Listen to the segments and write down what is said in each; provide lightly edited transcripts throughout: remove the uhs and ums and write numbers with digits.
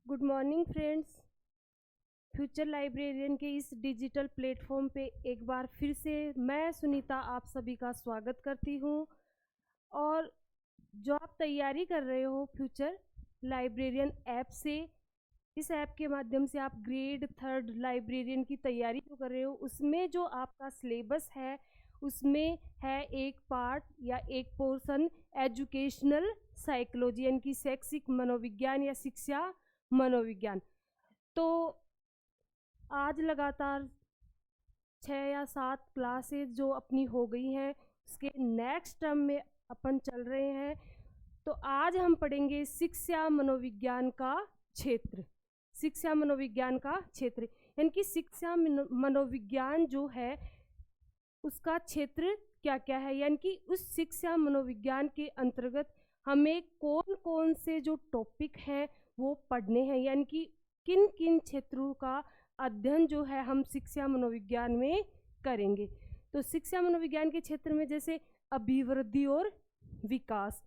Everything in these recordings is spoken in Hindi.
Good morning friends. Future librarian के इस डिजिटल प्लेटफॉर्म पे एक बार फिर से मैं सुनीता आप सभी का स्वागत करती हूँ। और जो आप तैयारी कर रहे हो फ्यूचर लाइब्रेरियन ऐप से, इस ऐप के माध्यम से आप ग्रेड 3 लाइब्रेरियन की तैयारी जो कर रहे हो, उसमें जो आपका सिलेबस है उसमें है एक पार्ट या एक पोर्शन एजुकेशनल साइकोलॉजी यानी कि शैक्षिक मनोविज्ञान या शिक्षा मनोविज्ञान। तो आज लगातार 6 या 7 क्लासेस जो अपनी हो गई हैं, उसके नेक्स्ट टर्म में अपन चल रहे हैं। तो आज हम पढ़ेंगे शिक्षा मनोविज्ञान का क्षेत्र। शिक्षा मनोविज्ञान का क्षेत्र यानी कि शिक्षा मनोविज्ञान जो है उसका क्षेत्र क्या क्या है, यानी कि उस शिक्षा मनोविज्ञान के अंतर्गत हमें कौन कौन से जो टॉपिक हैं वो पढ़ने हैं, यानी कि किन किन क्षेत्रों का अध्ययन जो है हम शिक्षा मनोविज्ञान में करेंगे। तो शिक्षा मनोविज्ञान के क्षेत्र में जैसे अभिवृद्धि और विकास,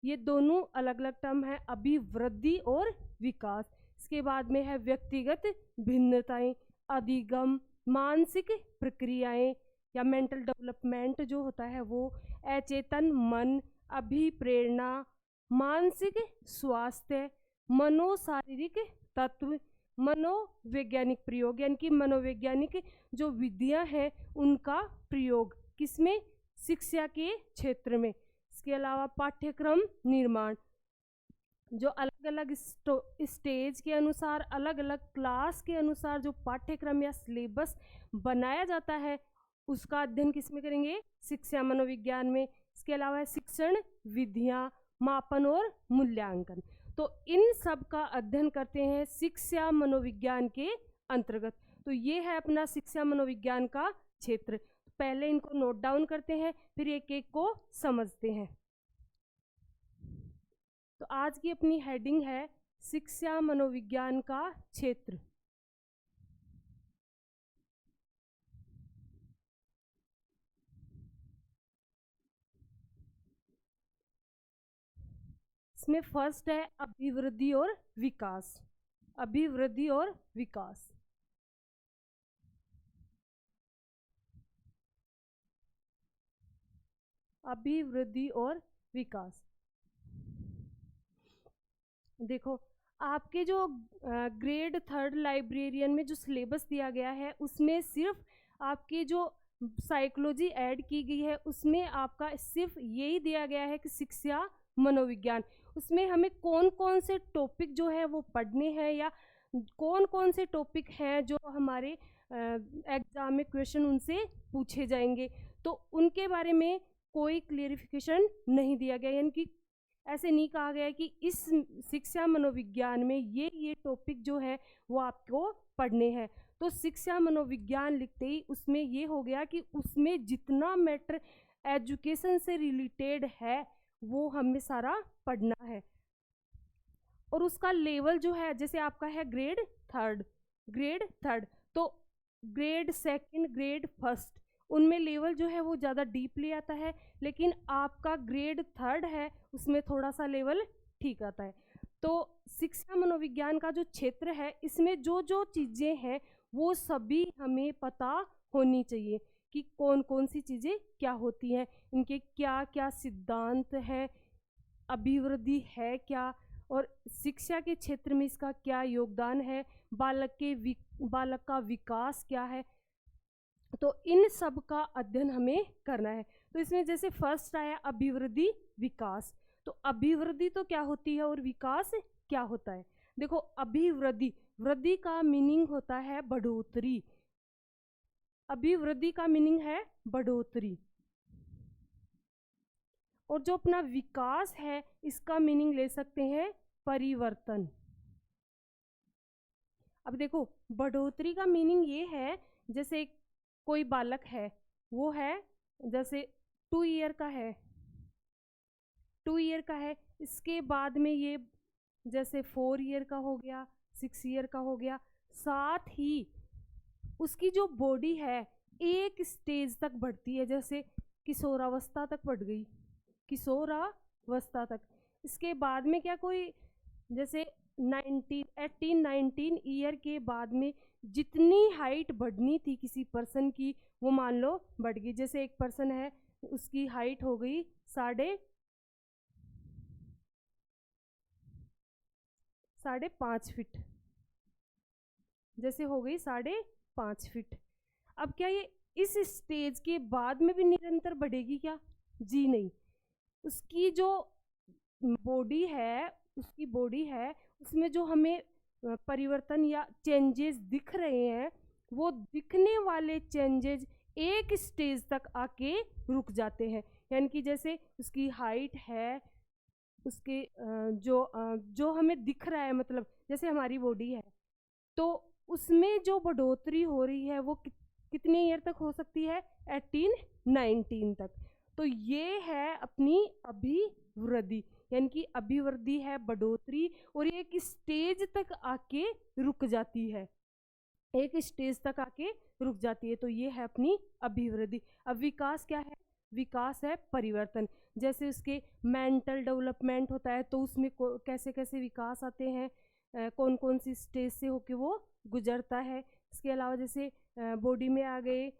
ये दोनों अलग अलग टर्म है, अभिवृद्धि और विकास। इसके बाद में है व्यक्तिगत भिन्नताएं, अधिगम, मानसिक प्रक्रियाएं या मेंटल डेवलपमेंट जो होता है वो, अचेतन मन, अभिप्रेरणा, मानसिक स्वास्थ्य, मनोशारीरिक तत्व, मनोवैज्ञानिक प्रयोग यानी कि मनोवैज्ञानिक जो विधियां हैं उनका प्रयोग किसमें, शिक्षा के क्षेत्र में। इसके अलावा पाठ्यक्रम निर्माण, जो अलग अलग स्टेज के अनुसार, अलग अलग क्लास के अनुसार जो पाठ्यक्रम या सिलेबस बनाया जाता है उसका अध्ययन किसमें करेंगे, शिक्षा मनोविज्ञान में। इसके अलावा शिक्षण विधियां, मापन और मूल्यांकन, तो इन सब का अध्ययन करते हैं शिक्षा मनोविज्ञान के अंतर्गत। तो ये है अपना शिक्षा मनोविज्ञान का क्षेत्र। पहले इनको नोट डाउन करते हैं, फिर एक एक को समझते हैं। तो आज की अपनी हेडिंग है शिक्षा मनोविज्ञान का क्षेत्र। इसमें फर्स्ट है अभिवृद्धि और विकास। अभिवृद्धि और विकास, अभिवृद्धि और विकास। देखो, आपके जो ग्रेड 3 लाइब्रेरियन में जो सिलेबस दिया गया है उसमें सिर्फ आपकी जो साइकोलॉजी ऐड की गई है उसमें आपका सिर्फ यही दिया गया है कि शिक्षा मनोविज्ञान। उसमें हमें कौन कौन से टॉपिक जो है वो पढ़ने हैं या कौन कौन से टॉपिक हैं जो हमारे एग्जाम में क्वेश्चन उनसे पूछे जाएंगे, तो उनके बारे में कोई क्लियरिफिकेशन नहीं दिया गया। यानी कि ऐसे नहीं कहा गया कि इस शिक्षा मनोविज्ञान में ये टॉपिक जो है वो आपको पढ़ने हैं। तो शिक्षा मनोविज्ञान लिखते ही उसमें ये हो गया कि उसमें जितना मैटर एजुकेशन से रिलेटेड है वो हमें सारा पढ़ना है। और उसका लेवल जो है, जैसे आपका है ग्रेड 3, तो ग्रेड 2, ग्रेड 1 उनमें लेवल जो है वो ज़्यादा डीपली आता है, लेकिन आपका ग्रेड 3 है उसमें थोड़ा सा लेवल ठीक आता है। तो शिक्षा मनोविज्ञान का जो क्षेत्र है इसमें जो जो चीज़ें हैं वो सभी हमें पता होनी चाहिए कि कौन कौन सी चीज़ें क्या होती हैं, इनके क्या क्या सिद्धांत हैं, अभिवृद्धि है क्या, और शिक्षा के क्षेत्र में इसका क्या योगदान है, बालक का विकास क्या है। तो इन सब का अध्ययन हमें करना है। तो इसमें जैसे फर्स्ट आया अभिवृद्धि विकास, तो अभिवृद्धि तो क्या होती है और विकास क्या होता है। देखो, अभिवृद्धि, वृद्धि का मीनिंग होता है बढ़ोतरी, अभिवृद्धि का मीनिंग है बढ़ोतरी। और जो अपना विकास है इसका मीनिंग ले सकते हैं परिवर्तन। अब देखो, बढ़ोतरी का मीनिंग ये है, जैसे कोई बालक है, वो है जैसे 2 ईयर का है, 2 ईयर का है, इसके बाद में ये जैसे 4 ईयर का हो गया, 6 ईयर का हो गया, साथ ही उसकी जो बॉडी है एक स्टेज तक बढ़ती है, जैसे किशोरावस्था तक बढ़ गई, किशोरावस्था तक। इसके बाद में क्या कोई जैसे 19 ईयर के बाद में जितनी हाइट बढ़नी थी किसी पर्सन की, वो मान लो बढ़ गई। जैसे एक पर्सन है, उसकी हाइट हो गई 5.5 फीट, जैसे हो गई 5.5 फीट। अब क्या ये इस स्टेज के बाद में भी निरंतर बढ़ेगी क्या? जी नहीं। उसकी जो बॉडी है उसमें जो हमें परिवर्तन या चेंजेस दिख रहे हैं, वो दिखने वाले चेंजेस एक स्टेज तक आके रुक जाते हैं। यानी कि जैसे उसकी हाइट है, उसके जो हमें दिख रहा है, मतलब जैसे हमारी बॉडी है, तो उसमें जो बढ़ोतरी हो रही है वो कितने ईयर तक हो सकती है? 18-19 तक। तो ये है अपनी अभिवृद्धि, यानी कि अभिवृद्धि है बढ़ोतरी, और ये एक स्टेज तक आके रुक जाती है, एक स्टेज तक आके रुक जाती है। तो ये है अपनी अभिवृद्धि। अब विकास क्या है? विकास है परिवर्तन। जैसे उसके मेंटल डेवलपमेंट होता है, तो उसमें कैसे कैसे विकास आते हैं, कौन कौन सी स्टेज से होके वो गुजरता है। इसके अलावा जैसे बॉडी में आ गए,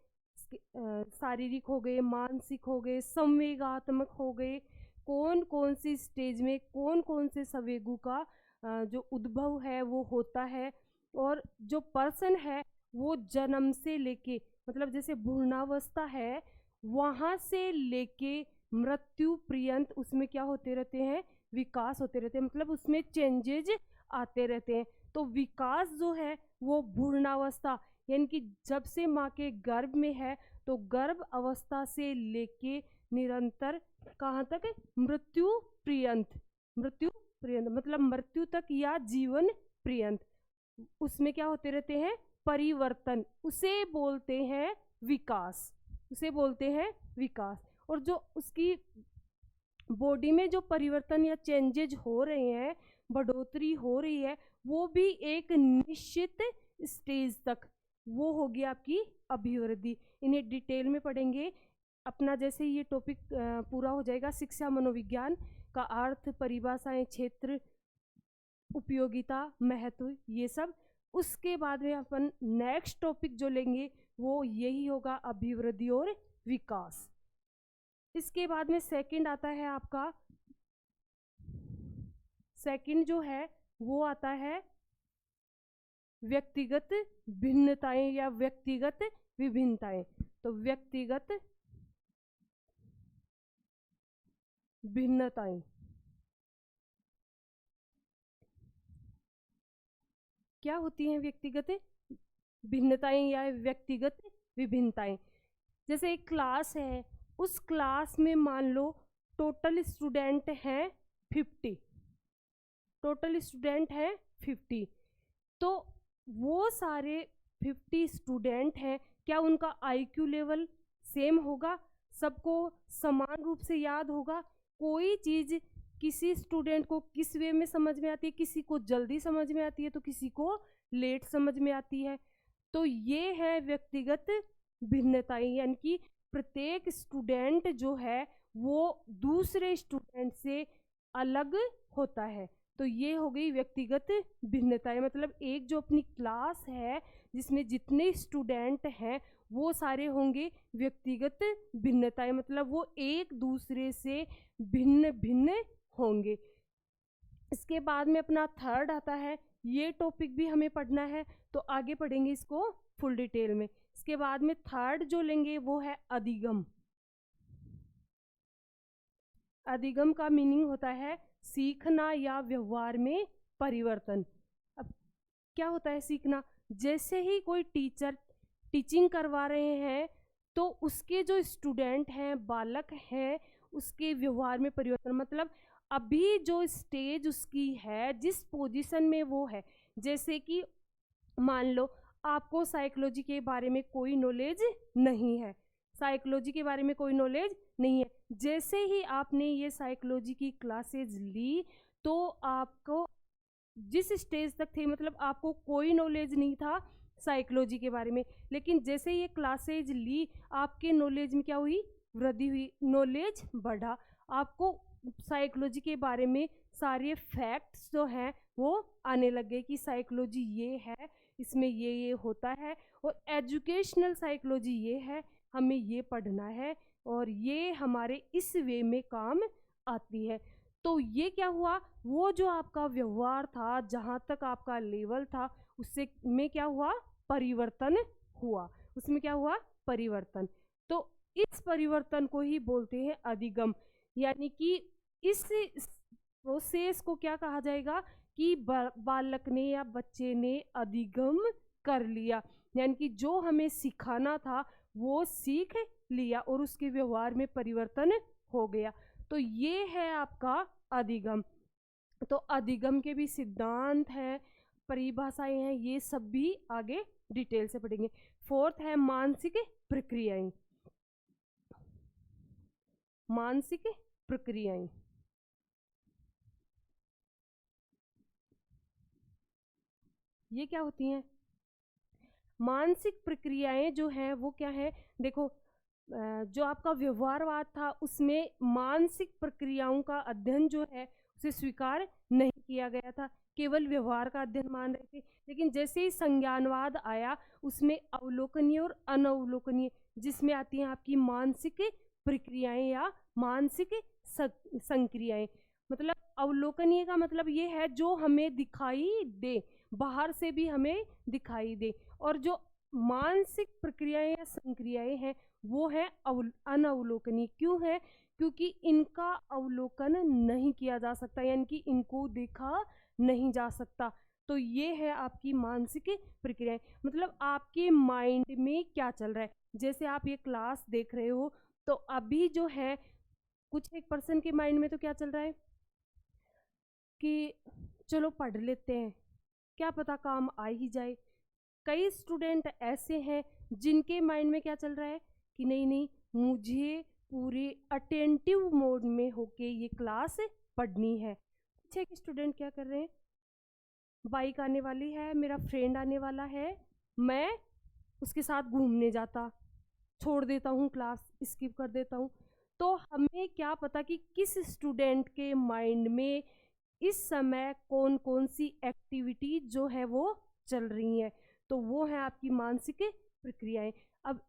शारीरिक हो गए, मानसिक हो गए, संवेगात्मक हो गए, कौन कौन सी स्टेज में कौन कौन से संवेगों का जो उद्भव है वो होता है। और जो पर्सन है वो जन्म से लेके, मतलब जैसे भ्रूणावस्था है, वहाँ से लेके मृत्यु पर्यंत उसमें क्या होते रहते हैं? विकास होते रहते हैं, मतलब उसमें चेंजेज आते रहते हैं। तो विकास जो है वो भ्रूणावस्था, यानी कि जब से माँ के गर्भ में है, तो गर्भ अवस्था से लेके निरंतर कहाँ तक? मृत्यु पर्यंत, मतलब मृत्यु तक या जीवन पर्यंत, उसमें क्या होते रहते हैं? परिवर्तन। उसे बोलते हैं विकास, उसे बोलते हैं विकास। और जो उसकी बॉडी में जो परिवर्तन या चेंजेज हो रहे हैं, बढ़ोतरी हो रही है, वो भी एक निश्चित स्टेज तक, वो होगी आपकी अभिवृद्धि। इन्हें डिटेल में पढ़ेंगे अपना। जैसे ये टॉपिक पूरा हो जाएगा, शिक्षा मनोविज्ञान का अर्थ, परिभाषाएं, क्षेत्र, उपयोगिता, महत्व, ये सब। उसके बाद में अपन नेक्स्ट टॉपिक जो लेंगे वो यही होगा, अभिवृद्धि और विकास। इसके बाद में सेकंड आता है आपका, सेकंड जो है वो आता है व्यक्तिगत भिन्नताएं या व्यक्तिगत विभिन्नताएं। तो व्यक्तिगत भिन्नताएं क्या होती हैं? व्यक्तिगत भिन्नताएं या व्यक्तिगत विभिन्नताएं। जैसे एक क्लास है, उस क्लास में मान लो टोटल स्टूडेंट हैं 50, टोटल स्टूडेंट हैं 50। तो वो सारे 50 स्टूडेंट हैं, क्या उनका IQ लेवल सेम होगा? सबको समान रूप से याद होगा? कोई चीज़ किसी स्टूडेंट को किस वे में समझ में आती है, किसी को जल्दी समझ में आती है, तो किसी को लेट समझ में आती है। तो ये है व्यक्तिगत भिन्नताएं, यानी कि प्रत्येक स्टूडेंट जो है वो दूसरे स्टूडेंट से अलग होता है। तो ये हो गई व्यक्तिगत भिन्नताएं। मतलब एक जो अपनी क्लास है जिसमें जितने स्टूडेंट हैं वो सारे होंगे व्यक्तिगत भिन्नताएं, मतलब वो एक दूसरे से भिन्न भिन्न होंगे। इसके बाद में अपना थर्ड आता है, ये टॉपिक भी हमें पढ़ना है, तो आगे पढ़ेंगे इसको फुल डिटेल में। इसके बाद में थर्ड जो लेंगे वो है अधिगम। अधिगम का मीनिंग होता है सीखना या व्यवहार में परिवर्तन। अब क्या होता है सीखना? जैसे ही कोई टीचर टीचिंग करवा रहे हैं, तो उसके जो स्टूडेंट हैं, बालक हैं, उसके व्यवहार में परिवर्तन, मतलब अभी जो स्टेज उसकी है, जिस पोजीशन में वो है। जैसे कि मान लो आपको साइकोलॉजी के बारे में कोई नॉलेज नहीं है, साइकोलॉजी के बारे में कोई नॉलेज नहीं है। जैसे ही आपने ये साइकोलॉजी की क्लासेज ली, तो आपको जिस स्टेज तक थे, मतलब आपको कोई नॉलेज नहीं था साइकोलॉजी के बारे में, लेकिन जैसे ये क्लासेज ली, आपके नॉलेज में क्या हुई? वृद्धि हुई, नॉलेज बढ़ा। आपको साइकोलॉजी के बारे में सारे फैक्ट्स जो हैं वो आने लग गए कि साइकोलॉजी ये है, इसमें ये होता है, और एजुकेशनल साइकोलॉजी ये है, हमें ये पढ़ना है और ये हमारे इस वे में काम आती है। तो ये क्या हुआ, वो जो आपका व्यवहार था, जहाँ तक आपका लेवल था, उससे में क्या हुआ, परिवर्तन हुआ। उसमें क्या हुआ, परिवर्तन। तो इस परिवर्तन को ही बोलते हैं अधिगम। यानी कि इस प्रोसेस को क्या कहा जाएगा कि बालक ने या बच्चे ने अधिगम कर लिया, यानी कि जो हमें सिखाना था वो सीख लिया और उसके व्यवहार में परिवर्तन हो गया। तो ये है आपका अधिगम। तो अधिगम के भी सिद्धांत हैं, परिभाषाएं हैं, ये सब भी आगे डिटेल से पढ़ेंगे। फोर्थ है मानसिक प्रक्रियाएं। मानसिक प्रक्रियाएं, ये क्या होती हैं? मानसिक प्रक्रियाएं जो हैं वो क्या है, देखो जो आपका व्यवहारवाद था उसमें मानसिक प्रक्रियाओं का अध्ययन जो है उसे स्वीकार नहीं किया गया था, केवल व्यवहार का अध्ययन मान रहे थे। लेकिन जैसे ही संज्ञानवाद आया उसमें अवलोकनीय और अनवलोकनीय, जिसमें आती हैं आपकी मानसिक प्रक्रियाएं या मानसिक संक्रियाएं। मतलब अवलोकनीय का मतलब ये है जो हमें दिखाई दे, बाहर से भी हमें दिखाई दे, और जो मानसिक प्रक्रियाएं या संक्रियाएं हैं वो है अनवलोकनीय। क्यों है? क्योंकि इनका अवलोकन नहीं किया जा सकता, यानी कि इनको देखा नहीं जा सकता। तो ये है आपकी मानसिक प्रक्रियाएं। मतलब आपके माइंड में क्या चल रहा है, जैसे आप ये क्लास देख रहे हो तो अभी जो है कुछ एक पर्सन के माइंड में तो क्या चल रहा है कि चलो पढ़ लेते हैं, क्या पता काम आ ही जाए। कई स्टूडेंट ऐसे हैं जिनके माइंड में क्या चल रहा है कि नहीं नहीं, मुझे पूरे अटेंटिव मोड में होके ये क्लास पढ़नी है। कुछ एक स्टूडेंट क्या कर रहे हैं, बाइक आने वाली है, मेरा फ्रेंड आने वाला है, मैं उसके साथ घूमने जाता, छोड़ देता हूँ क्लास, स्किप कर देता हूँ। तो हमें क्या पता कि किस स्टूडेंट के माइंड में इस समय कौन कौन सी एक्टिविटी जो है वो चल रही है। तो वो है आपकी मानसिक प्रक्रियाएं। अब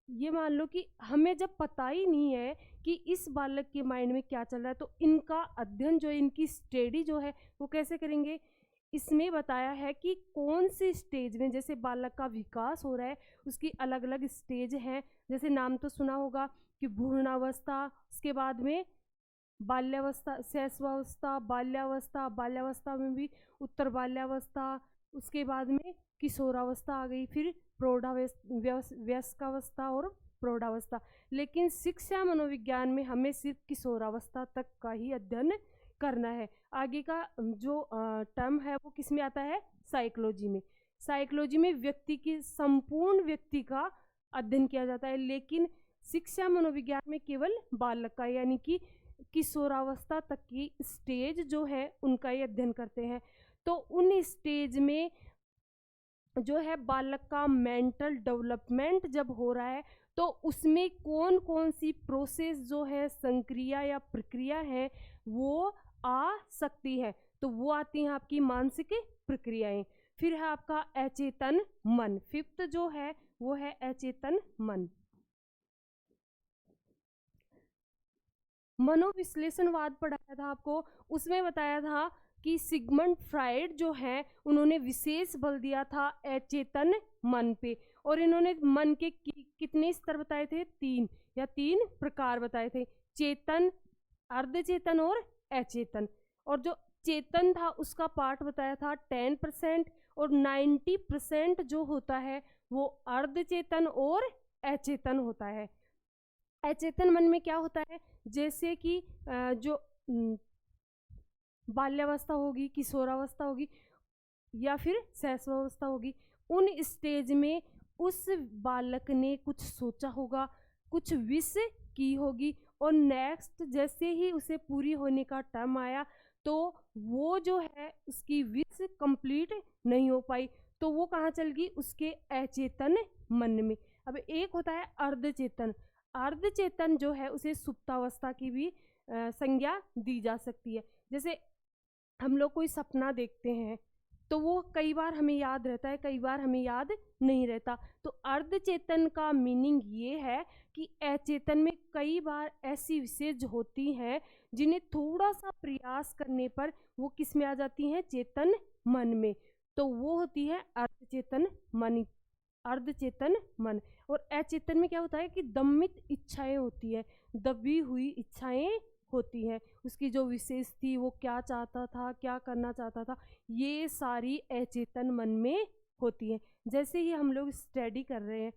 ये मान लो कि हमें जब पता ही नहीं है कि इस बालक के माइंड में क्या चल रहा है, तो इनका अध्ययन जो है, इनकी स्टडी जो है वो कैसे करेंगे। इसमें बताया है कि कौन सी स्टेज में, जैसे बालक का विकास हो रहा है उसकी अलग अलग स्टेज हैं। जैसे नाम तो सुना होगा कि भ्रूणावस्था, उसके बाद में बाल्यावस्था, शैशवावस्था, बाल्यावस्था, बाल्यावस्था में भी उत्तर बाल्यावस्था, उसके बाद में किशोरावस्था आ गई, फिर वयस्कावस्था और प्रौढ़ावस्था। लेकिन शिक्षा मनोविज्ञान में हमें सिर्फ किशोरावस्था तक का ही अध्ययन करना है। आगे का जो टर्म है वो किस में आता है, साइकोलॉजी में। साइकोलॉजी में व्यक्ति की, संपूर्ण व्यक्ति का अध्ययन किया जाता है, लेकिन शिक्षा मनोविज्ञान में केवल बालक का, यानी कि किशोरावस्था तक की स्टेज जो है उनका ही अध्ययन करते हैं। तो उन स्टेज में जो है बालक का मेंटल डेवलपमेंट जब हो रहा है तो उसमें कौन कौन सी प्रोसेस जो है, संक्रिया या प्रक्रिया है, वो आ सकती है। तो वो आती हैं आपकी मानसिक प्रक्रियाएं। फिर है आपका अचेतन मन। फिफ्थ जो है वो है अचेतन मन। मनोविश्लेषणवाद पढ़ाया था आपको, उसमें बताया था कि सिगमंड फ्राइड जो है उन्होंने विशेष बल दिया था अचेतन मन पे, और इन्होंने मन के कितने स्तर बताए थे, 3 या 3 प्रकार बताए थे, चेतन, अर्धचेतन और अचेतन। और जो चेतन था उसका पार्ट बताया था 10%, और 90% जो होता है वो अर्धचेतन और अचेतन होता है। अचेतन मन में क्या होता है, जैसे कि जो बाल्यावस्था होगी, किशोरावस्था होगी या फिर शैशवावस्था होगी, उन स्टेज में उस बालक ने कुछ सोचा होगा, कुछ विश की होगी, और नेक्स्ट जैसे ही उसे पूरी होने का टाइम आया तो वो जो है उसकी विश कंप्लीट नहीं हो पाई, तो वो कहाँ चल गई, उसके अचेतन मन में। अब एक होता है अर्धचेतन। अर्धचेतन जो है उसे सुप्तावस्था की भी संज्ञा दी जा सकती है। जैसे हम लोग कोई सपना देखते हैं तो वो कई बार हमें याद रहता है, कई बार हमें याद नहीं रहता। तो अर्ध चेतन का मीनिंग ये है कि अचेतन में कई बार ऐसी विशेष होती हैं जिन्हें थोड़ा सा प्रयास करने पर वो किस में आ जाती हैं, चेतन मन में। तो वो होती है अर्धचेतन मन। अर्धचेतन मन। और अचेतन में क्या होता है कि दमित इच्छाएं होती है, दबी हुई इच्छाएं होती हैं। उसकी जो विशेष थी, वो क्या चाहता था, क्या करना चाहता था, ये सारी अचेतन मन में होती है। जैसे ही हम लोग स्टडी कर रहे हैं,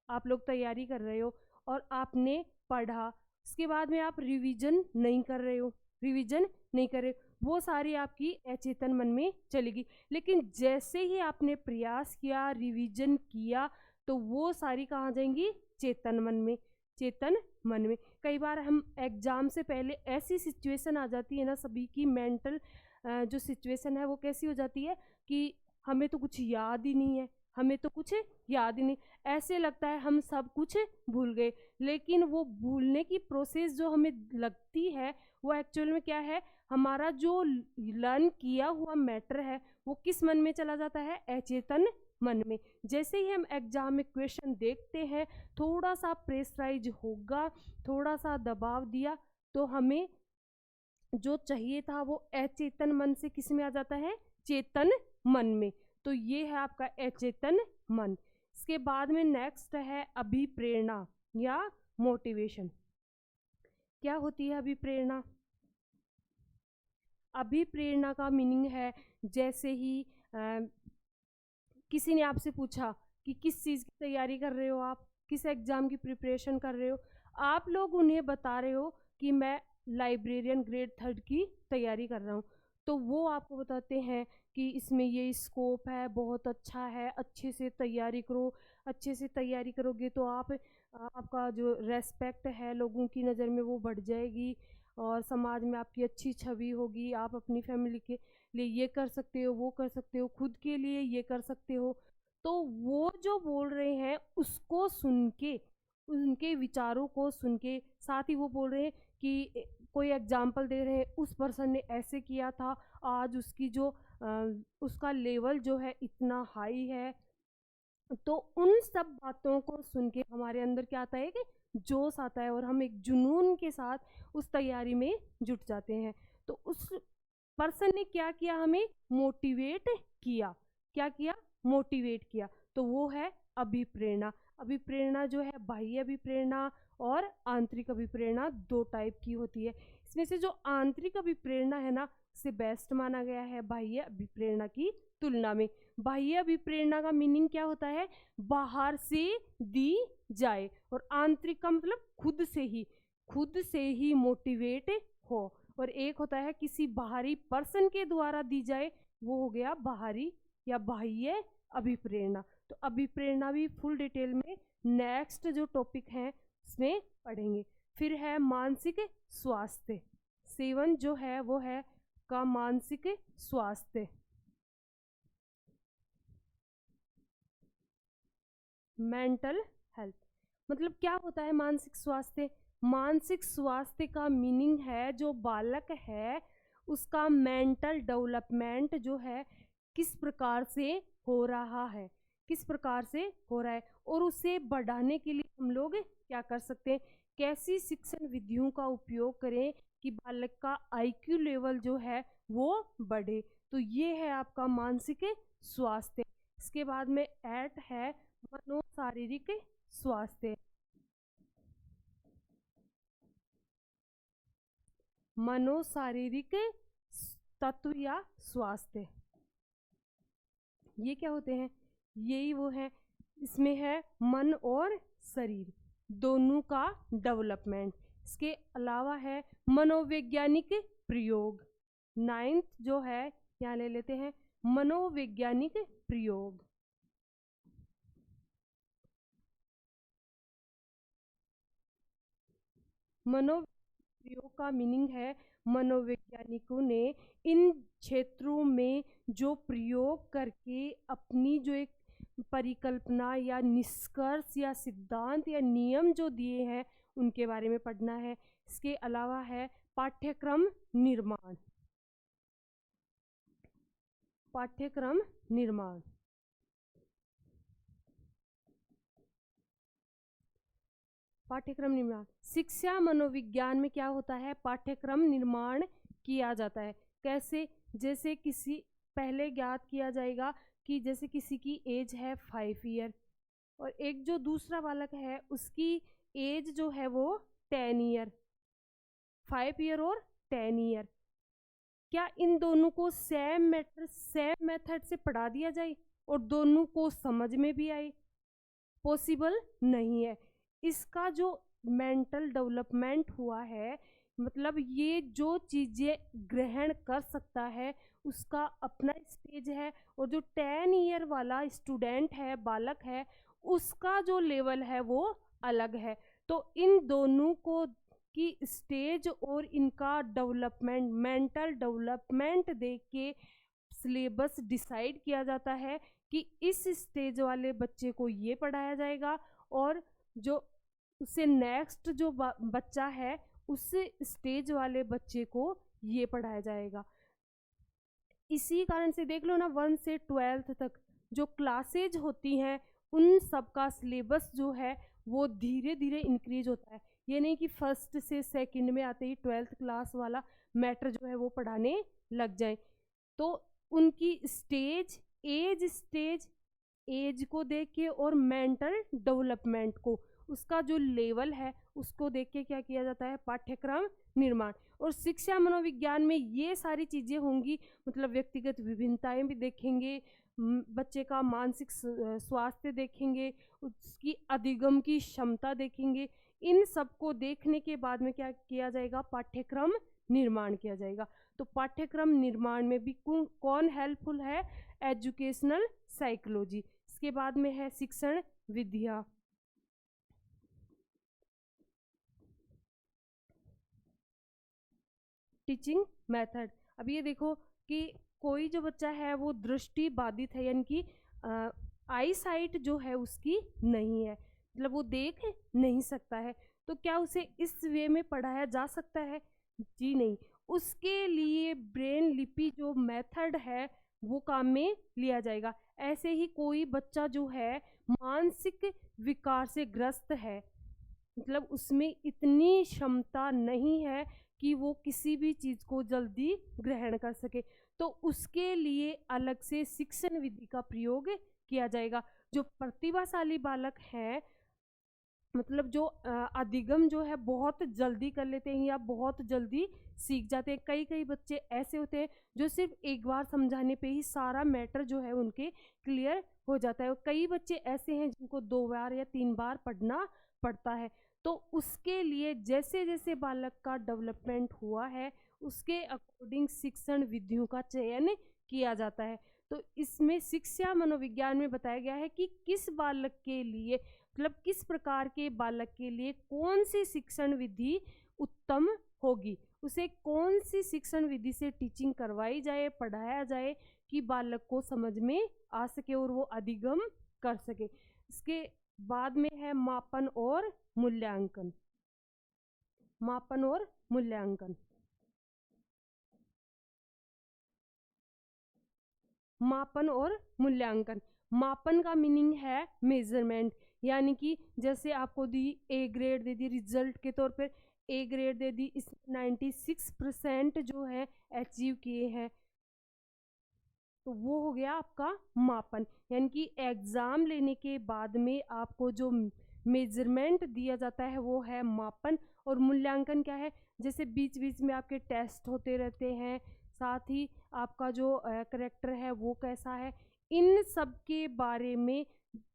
आप लोग तैयारी कर रहे हो और आपने पढ़ा, उसके बाद में आप रिवीजन नहीं कर रहे हो, रिवीजन नहीं कर रहे हो, वो सारी आपकी अचेतन मन में चलेगी। लेकिन जैसे ही आपने प्रयास किया, रिवीजन किया, तो वो सारी कहाँ जाएंगी, चेतन मन में, चेतन मन में। कई बार हम एग्जाम से पहले ऐसी सिचुएशन आ जाती है ना, सभी की मेंटल जो सिचुएशन है वो कैसी हो जाती है कि हमें तो कुछ याद ही नहीं है, हमें तो कुछ याद ही नहीं, ऐसे लगता है हम सब कुछ भूल गए। लेकिन वो भूलने की प्रोसेस जो हमें लगती है, वो एक्चुअल में क्या है, हमारा जो लर्न किया हुआ मैटर है वो किस मन में चला जाता है, अचेतन मन में। जैसे ही हम एग्जाम में क्वेश्चन देखते हैं, थोड़ा सा प्रेशराइज होगा, थोड़ा सा दबाव दिया, तो हमें जो चाहिए था वो अचेतन मन से किस में आ जाता है, चेतन मन में। तो ये है आपका अचेतन मन। इसके बाद में नेक्स्ट है अभिप्रेरणा या मोटिवेशन। क्या होती है अभिप्रेरणा? अभिप्रेरणा का मीनिंग है, जैसे ही किसी ने आपसे पूछा कि किस चीज़ की तैयारी कर रहे हो, आप किस एग्ज़ाम की प्रिपरेशन कर रहे हो, आप लोग उन्हें बता रहे हो कि मैं लाइब्रेरियन ग्रेड 3 की तैयारी कर रहा हूँ, तो वो आपको बताते हैं कि इसमें ये स्कोप है, बहुत अच्छा है, अच्छे से तैयारी करो, अच्छे से तैयारी करोगे तो आपका जो रेस्पेक्ट है लोगों की नज़र में वो बढ़ जाएगी और समाज में आपकी अच्छी छवि होगी, आप अपनी फैमिली के लिए ये कर सकते हो, वो कर सकते हो, खुद के लिए ये कर सकते हो। तो वो जो बोल रहे हैं उसको सुन के, उनके विचारों को सुन के, साथ ही वो बोल रहे हैं कि कोई एग्जाम्पल दे रहे हैं, उस पर्सन ने ऐसे किया था, आज उसकी जो उसका लेवल जो है इतना हाई है। तो उन सब बातों को सुन के हमारे अंदर क्या आता है कि जोश आता है और हम एक जुनून के साथ उस तैयारी में जुट जाते हैं। तो उस पर्सन ने क्या किया, हमें मोटिवेट किया। क्या किया, मोटिवेट किया। तो वो है अभिप्रेरणा। अभिप्रेरणा जो है, बाह्य अभिप्रेरणा और आंतरिक अभिप्रेरणा, दो टाइप की होती है। इसमें से जो आंतरिक अभिप्रेरणा है ना, से बेस्ट माना गया है बाह्य अभिप्रेरणा की तुलना में। बाह्य अभिप्रेरणा का मीनिंग क्या होता है, बाहर से दी जाए, और आंतरिक का मतलब खुद से ही मोटिवेट हो। और एक होता है किसी बाहरी पर्सन के द्वारा दी जाए, वो हो गया बाहरी या बाह्य अभिप्रेरणा। तो अभिप्रेरणा भी फुल डिटेल में नेक्स्ट जो टॉपिक है उसमें पढ़ेंगे। फिर है मानसिक स्वास्थ्य। 7 जो है वो है का मानसिक स्वास्थ्य। मेंटल हेल्थ मतलब क्या होता है मानसिक स्वास्थ्य? मानसिक स्वास्थ्य का मीनिंग है, जो बालक है उसका मेंटल डेवलपमेंट जो है किस प्रकार से हो रहा है, किस प्रकार से हो रहा है, और उसे बढ़ाने के लिए हम लोग क्या कर सकते हैं, कैसी शिक्षण विधियों का उपयोग करें कि बालक का आईक्यू लेवल जो है वो बढ़े। तो ये है आपका मानसिक स्वास्थ्य। इसके बाद में 8 है मनोशारीरिक स्वास्थ्य। मनोशारीरिक तत्व या स्वास्थ्य, ये क्या होते हैं? यही वो है, इसमें है मन और शरीर दोनों का डेवलपमेंट। इसके अलावा है मनोवैज्ञानिक प्रयोग। 9th जो है यहाँ ले लेते हैं मनोवैज्ञानिक प्रयोग। मनोप्रयोग का मीनिंग है, मनोवैज्ञानिकों ने इन क्षेत्रों में जो प्रयोग करके अपनी जो एक परिकल्पना या निष्कर्ष या सिद्धांत या नियम जो दिए हैं उनके बारे में पढ़ना है। इसके अलावा है पाठ्यक्रम निर्माण। पाठ्यक्रम निर्माण। पाठ्यक्रम निर्माण, शिक्षा मनोविज्ञान में क्या होता है, पाठ्यक्रम निर्माण किया जाता है। कैसे, जैसे किसी, पहले ज्ञात किया जाएगा कि जैसे किसी की एज है 5 ईयर और एक जो दूसरा बालक है उसकी एज जो है वो 10 ईयर, 5 ईयर और 10 ईयर। क्या इन दोनों को सेम मेथड से पढ़ा दिया जाए और दोनों को समझ में भी आए? पॉसिबल नहीं है। इसका जो मेंटल डेवलपमेंट हुआ है, मतलब ये जो चीजें ग्रहण कर सकता है उसका अपना स्टेज है, और जो 10 ईयर वाला स्टूडेंट है, बालक है, उसका जो लेवल है वो अलग है। तो इन दोनों को की स्टेज और इनका डेवलपमेंट, मेंटल डेवलपमेंट देख के सिलेबस डिसाइड किया जाता है कि इस स्टेज वाले बच्चे को ये पढ़ाया जाएगा और जो उससे नेक्स्ट जो बच्चा है उस स्टेज वाले बच्चे को ये पढ़ाया जाएगा। इसी कारण से देख लो ना, 1 से 12th तक जो क्लासेज होती हैं उन सब का सिलेबस जो है वो धीरे धीरे इंक्रीज होता है। ये नहीं कि फर्स्ट से सेकंड में आते ही 12th क्लास वाला मैटर जो है वो पढ़ाने लग जाए। तो उनकी स्टेज एज को देख के और मेंटल डेवलपमेंट को, उसका जो लेवल है उसको देख के क्या किया जाता है, पाठ्यक्रम निर्माण। और शिक्षा मनोविज्ञान में ये सारी चीजें होंगी, मतलब व्यक्तिगत विभिन्नताएं भी देखेंगे, बच्चे का मानसिक स्वास्थ्य देखेंगे, उसकी अधिगम की क्षमता देखेंगे। इन सबको देखने के बाद में क्या किया जाएगा, पाठ्यक्रम निर्माण किया जाएगा। तो पाठ्यक्रम निर्माण में भी कौन हेल्पफुल है, एजुकेशनल साइकोलॉजी। इसके बाद में है शिक्षण विद्या, टीचिंग मेथड। अब ये देखो कि कोई जो बच्चा है वो दृष्टि बाधित है, यानी कि आई साइट जो है उसकी नहीं है, मतलब वो देख नहीं सकता है, तो क्या उसे इस वे में पढ़ाया जा सकता है? जी नहीं। उसके लिए ब्रेन लिपि जो मेथड है वो काम में लिया जाएगा। ऐसे ही कोई बच्चा जो है मानसिक विकार से ग्रस्त है, मतलब उसमें इतनी क्षमता नहीं है कि वो किसी भी चीज को जल्दी ग्रहण कर सके, तो उसके लिए अलग से शिक्षण विधि का प्रयोग किया जाएगा। जो प्रतिभाशाली बालक है, मतलब जो अधिगम जो है बहुत जल्दी कर लेते हैं या बहुत जल्दी सीख जाते हैं। कई कई बच्चे ऐसे होते हैं जो सिर्फ एक बार समझाने पे ही सारा मैटर जो है उनके क्लियर हो जाता है, और कई बच्चे ऐसे हैं जिनको 2 बार या 3 बार पढ़ना पड़ता है। तो उसके लिए जैसे जैसे बालक का डेवलपमेंट हुआ है उसके अकॉर्डिंग शिक्षण विधियों का चयन किया जाता है। तो इसमें शिक्षा मनोविज्ञान में बताया गया है कि किस बालक के लिए, मतलब किस प्रकार के बालक के लिए कौन सी शिक्षण विधि उत्तम होगी, उसे कौन सी शिक्षण विधि से टीचिंग करवाई जाए, पढ़ाया जाए कि बालक को समझ में आ सके और वो अधिगम कर सके। इसके बाद में है मापन और मूल्यांकन। मापन और मूल्यांकन, मापन और मूल्यांकन। मापन का मीनिंग है मेजरमेंट, यानी कि जैसे आपको दी A grade they the, result के तौर पर ए ग्रेड दे दी, इस 96% जो है अचीव किए हैं, तो वो हो गया आपका मापन। यानी कि एग्जाम लेने के बाद में आपको जो मेजरमेंट दिया जाता है वो है मापन। और मूल्यांकन क्या है, जैसे बीच बीच में आपके टेस्ट होते रहते हैं, साथ ही आपका जो करेक्टर है वो कैसा है, इन सब के बारे में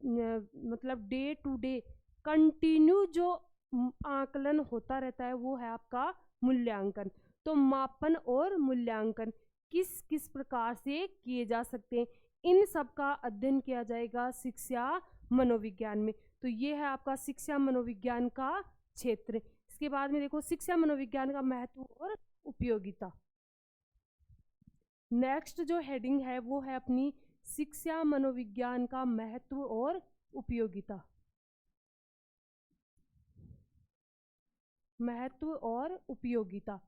मतलब डे टू डे कंटिन्यू जो आकलन होता रहता है वो है आपका मूल्यांकन। तो मापन और मूल्यांकन किस किस प्रकार से किए जा सकते हैं, इन सब का अध्ययन किया जाएगा शिक्षा मनोविज्ञान में। तो ये है आपका शिक्षा मनोविज्ञान का क्षेत्र। इसके बाद में देखो शिक्षा मनोविज्ञान का महत्व और उपयोगिता। नेक्स्ट जो हेडिंग है वो है अपनी शिक्षा मनोविज्ञान का महत्व और उपयोगिता। महत्व और उपयोगिता।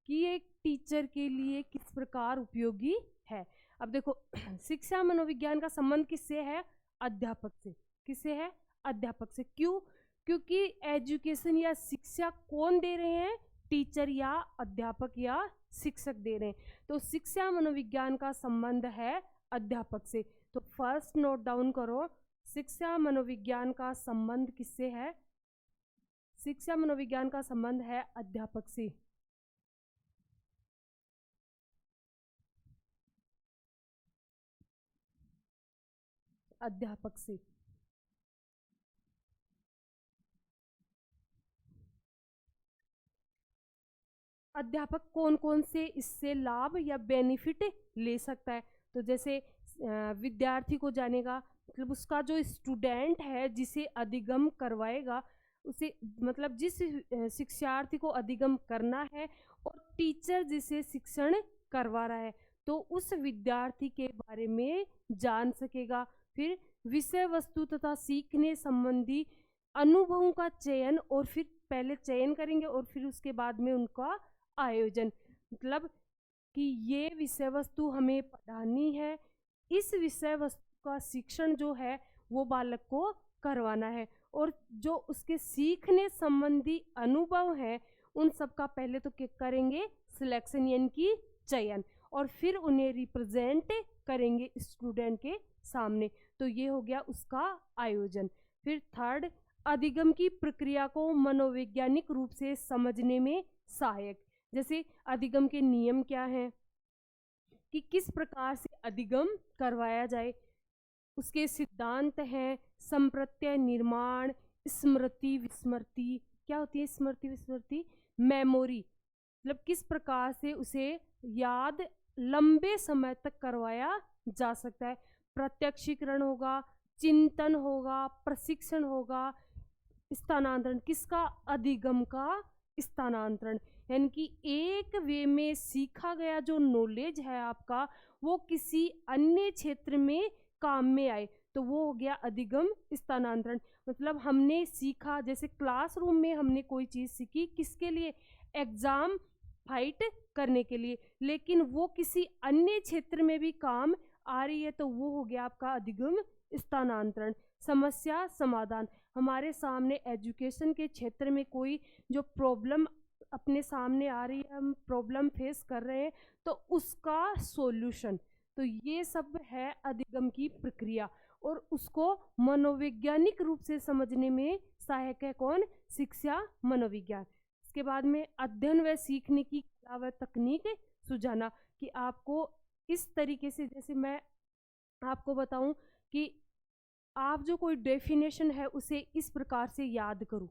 कि एक टीचर के लिए किस प्रकार उपयोगी है। अब देखो शिक्षा मनोविज्ञान का संबंध किससे है? अध्यापक से। किससे है? अध्यापक से। क्यों? क्योंकि एजुकेशन या शिक्षा कौन दे रहे हैं? टीचर या अध्यापक या शिक्षक दे रहे हैं। तो शिक्षा मनोविज्ञान का संबंध है अध्यापक से। तो फर्स्ट नोट डाउन करो, शिक्षा मनोविज्ञान का संबंध किससे है? शिक्षा मनोविज्ञान का संबंध है अध्यापक से। अध्यापक से। अध्यापक कौन कौन से इससे लाभ या बेनिफिट ले सकता है? तो जैसे विद्यार्थी को जानेगा, मतलब उसका जो स्टूडेंट है जिसे अधिगम करवाएगा, उसे मतलब जिस शिक्षार्थी को अधिगम करना है और टीचर जिसे शिक्षण करवा रहा है, तो उस विद्यार्थी के बारे में जान सकेगा। फिर विषय वस्तु तथा सीखने संबंधी अनुभवों का चयन, और फिर पहले चयन करेंगे और फिर उसके बाद में उनका आयोजन, मतलब कि ये विषय वस्तु हमें पढ़ानी है, इस विषय वस्तु का शिक्षण जो है वो बालक को करवाना है, और जो उसके सीखने संबंधी अनुभव है उन सब का पहले तो क्या करेंगे? सिलेक्शन यानी कि चयन, और फिर उन्हें रिप्रेजेंट करेंगे स्टूडेंट के सामने। तो ये हो गया उसका आयोजन। फिर थर्ड, अधिगम की प्रक्रिया को मनोवैज्ञानिक रूप से समझने में सहायक। जैसे अधिगम के नियम क्या हैं, कि किस प्रकार से अधिगम करवाया जाए, उसके सिद्धांत हैं, संप्रत्यय निर्माण, स्मृति विस्मृति। क्या होती है स्मृति विस्मृति? मेमोरी, मतलब किस प्रकार से उसे याद लंबे समय तक करवाया जा सकता है। प्रत्यक्षीकरण होगा, चिंतन होगा, प्रशिक्षण होगा, स्थानांतरण किसका? अधिगम का स्थानांतरण, यानी कि एक वे में सीखा गया जो नॉलेज है आपका, वो किसी अन्य क्षेत्र में काम में आए, तो वो हो गया अधिगम स्थानांतरण। मतलब हमने सीखा, जैसे क्लासरूम में हमने कोई चीज़ सीखी, किसके लिए? एग्जाम फाइट करने के लिए, लेकिन वो किसी अन्य क्षेत्र में भी काम आ रही है, तो वो हो गया आपका अधिगम स्थानांतरण। समस्या समाधान, हमारे सामने एजुकेशन के क्षेत्र में कोई जो प्रॉब्लम अपने सामने आ रही है, हम प्रॉब्लम फेस कर रहे हैं, तो उसका सॉल्यूशन, तो ये सब है अधिगम की प्रक्रिया, और उसको मनोवैज्ञानिक रूप से समझने में सहायक है कौन? शिक्षा मनोविज्ञान। इसके बाद में अध्ययन व सीखने की कला व तकनीक सुझाना, कि आपको इस तरीके से, जैसे मैं आपको बताऊं कि आप जो कोई डेफिनेशन है उसे इस प्रकार से याद करो,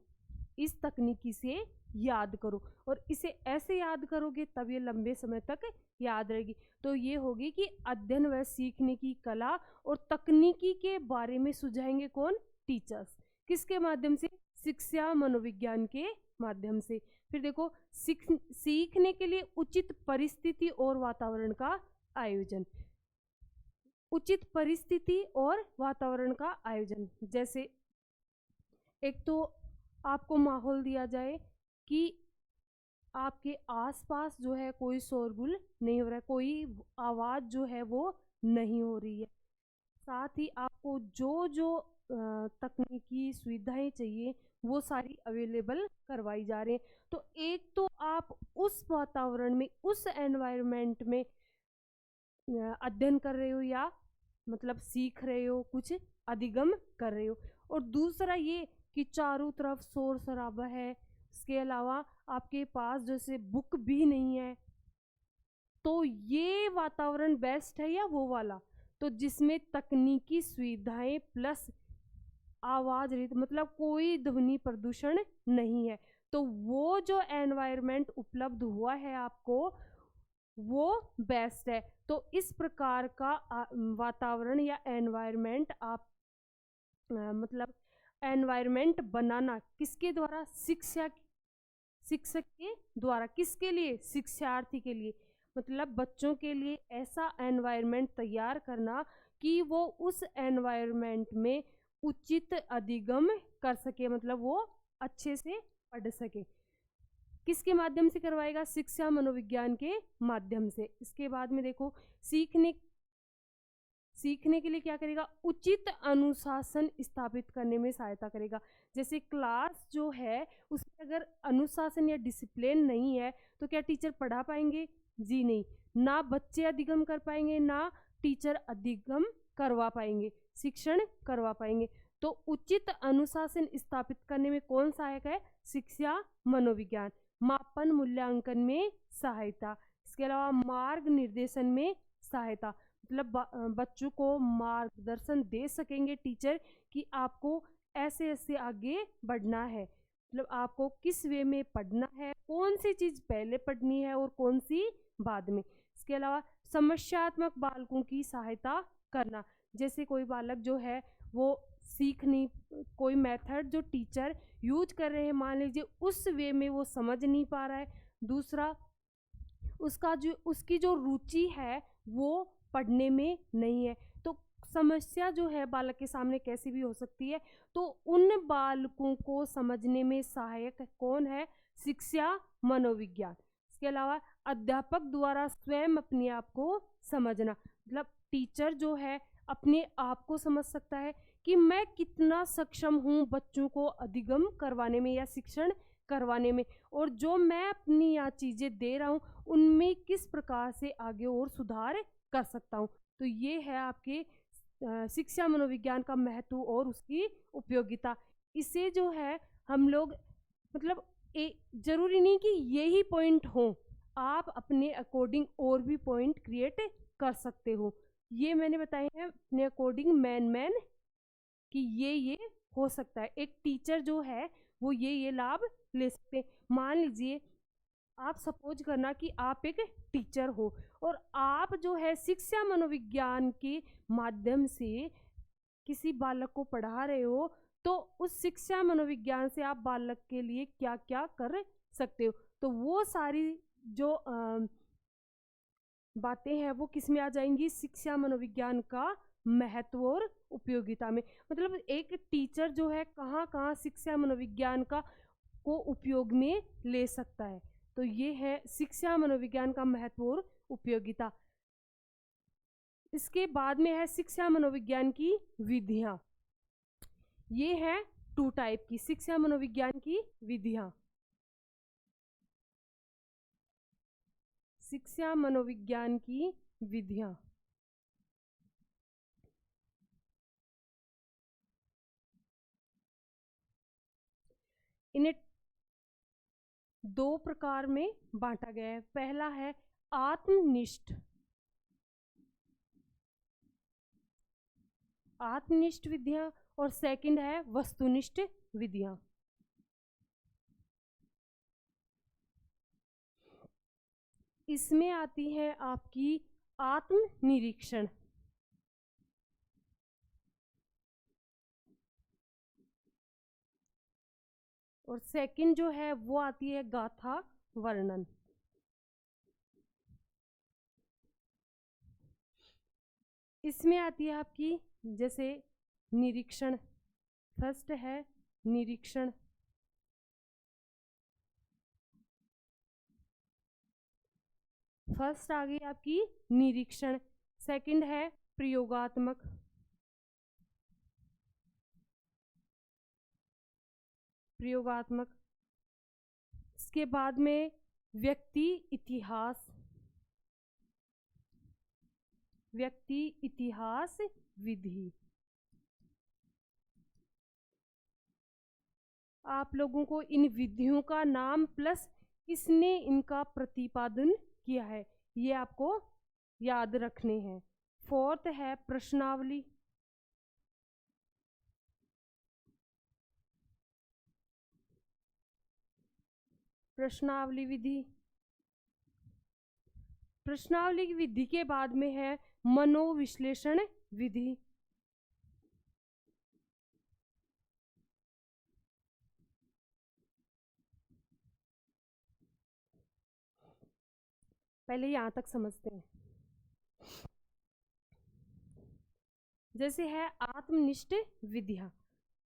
इस तकनीकी से याद करो, और इसे ऐसे याद करोगे तब ये लंबे समय तक याद रहेगी। तो ये होगी कि अध्ययन व सीखने की कला और तकनीकी के बारे में सुझाएंगे कौन? टीचर्स। किसके माध्यम से? शिक्षा मनोविज्ञान के माध्यम से। फिर देखो, सीखने के लिए उचित परिस्थिति और वातावरण का आयोजन। उचित परिस्थिति और वातावरण का आयोजन, जैसे एक तो आपको माहौल दिया जाए कि आपके आसपास जो है कोई शोरगुल नहीं हो रहा है, कोई आवाज़ जो है वो नहीं हो रही है, साथ ही आपको जो जो तकनीकी सुविधाएं चाहिए वो सारी अवेलेबल करवाई जा रही हैं। तो एक तो आप उस वातावरण में, उस एनवायरनमेंट में अध्ययन कर रहे हो, या मतलब सीख रहे हो, कुछ अधिगम कर रहे हो, और दूसरा ये कि चारों तरफ शोर शराबा है, इसके अलावा आपके पास जैसे बुक भी नहीं है, तो ये वातावरण बेस्ट है या वो वाला? तो जिसमें तकनीकी सुविधाएं प्लस आवाज रहित, मतलब कोई ध्वनि प्रदूषण नहीं है, तो वो जो एनवायरनमेंट उपलब्ध हुआ है आपको वो बेस्ट है। तो इस प्रकार का वातावरण या एनवायरनमेंट आप मतलब एनवायरनमेंट बनाना किसके द्वारा? शिक्षक के द्वारा। किसके लिए? शिक्षार्थी के लिए, मतलब बच्चों के लिए ऐसा एनवायरनमेंट तैयार करना कि वो उस एनवायरनमेंट में उचित अधिगम कर सके, मतलब वो अच्छे से पढ़ सके। किसके माध्यम से करवाएगा? शिक्षा मनोविज्ञान के माध्यम से। इसके बाद में देखो, सीखने के लिए क्या करेगा? उचित अनुशासन स्थापित करने में सहायता करेगा। जैसे क्लास जो है उसमें अगर अनुशासन या डिसिप्लिन नहीं है तो क्या टीचर पढ़ा पाएंगे? जी नहीं, ना बच्चे अधिगम कर पाएंगे, ना टीचर अधिगम करवा पाएंगे, शिक्षण करवा पाएंगे। तो उचित अनुशासन स्थापित करने में कौन सहायक है? शिक्षा मनोविज्ञान। मापन मूल्यांकन में सहायता, इसके अलावा मार्ग निर्देशन में सहायता, मतलब बच्चों को मार्गदर्शन दे सकेंगे टीचर कि आपको ऐसे ऐसे आगे बढ़ना है, मतलब आपको किस वे में पढ़ना है, कौन सी चीज पहले पढ़नी है और कौन सी बाद में। इसके अलावा समस्यात्मक बालकों की सहायता करना, जैसे कोई बालक जो है वो सीख नहीं, कोई मेथड जो टीचर यूज कर रहे हैं मान लीजिए उस वे में वो समझ नहीं पा रहा है, दूसरा उसकी जो रुचि है वो पढ़ने में नहीं है, तो समस्या जो है बालक के सामने कैसी भी हो सकती है। तो उन बालकों को समझने में सहायक कौन है? शिक्षा मनोविज्ञान। इसके अलावा अध्यापक द्वारा स्वयं अपने आप को समझना, मतलब टीचर जो है अपने आप को समझ सकता है कि मैं कितना सक्षम हूँ बच्चों को अधिगम करवाने में या शिक्षण करवाने में, और जो मैं अपनी यहाँ चीज़ें दे रहा हूँ उनमें किस प्रकार से आगे और सुधार कर सकता हूँ। तो ये है आपके शिक्षा मनोविज्ञान का महत्व और उसकी उपयोगिता। इसे जो है हम लोग, मतलब जरूरी नहीं कि यही पॉइंट हो, आप अपने अकॉर्डिंग और भी पॉइंट क्रिएट कर सकते हो। ये मैंने बताए हैं अपने अकॉर्डिंग मैन कि ये हो सकता है। एक टीचर जो है वो ये लाभ ले सकते हैं। मान लीजिए आप सपोज करना कि आप एक टीचर हो और आप जो है शिक्षा मनोविज्ञान के माध्यम से किसी बालक को पढ़ा रहे हो, तो उस शिक्षा मनोविज्ञान से आप बालक के लिए क्या क्या कर सकते हो। तो वो सारी जो बातें हैं वो किस में आ जाएंगी? शिक्षा मनोविज्ञान का महत्व और उपयोगिता में। मतलब एक टीचर जो है कहाँ कहाँ शिक्षा मनोविज्ञान का को उपयोग में ले सकता है। तो ये है शिक्षा मनोविज्ञान का महत्व और उपयोगिता। इसके बाद में है शिक्षा मनोविज्ञान की विधियां। ये है 2 टाइप की शिक्षा मनोविज्ञान की विधियां। शिक्षा मनोविज्ञान की विधियां, इन्हें 2 प्रकार में बांटा गया है। पहला है आत्मनिष्ठ विधियां और सेकंड है वस्तुनिष्ठ विधियां। इसमें आती है आपकी आत्मनिरीक्षण, और सेकंड जो है वो आती है गाथा वर्णन। इसमें आती है आपकी जैसे निरीक्षण, फर्स्ट है निरीक्षण, फर्स्ट आ गई आपकी निरीक्षण, सेकंड है प्रयोगात्मक, इसके बाद में व्यक्ति इतिहास विधि। आप लोगों को इन विधियों का नाम प्लस किसने इनका प्रतिपादन किया है ये आपको याद रखने हैं। फोर्थ है प्रश्नावली, विधि। प्रश्नावली की विधि के बाद में है मनोविश्लेषण विधि। पहले यहां तक समझते हैं। जैसे है आत्मनिष्ठ विधियां,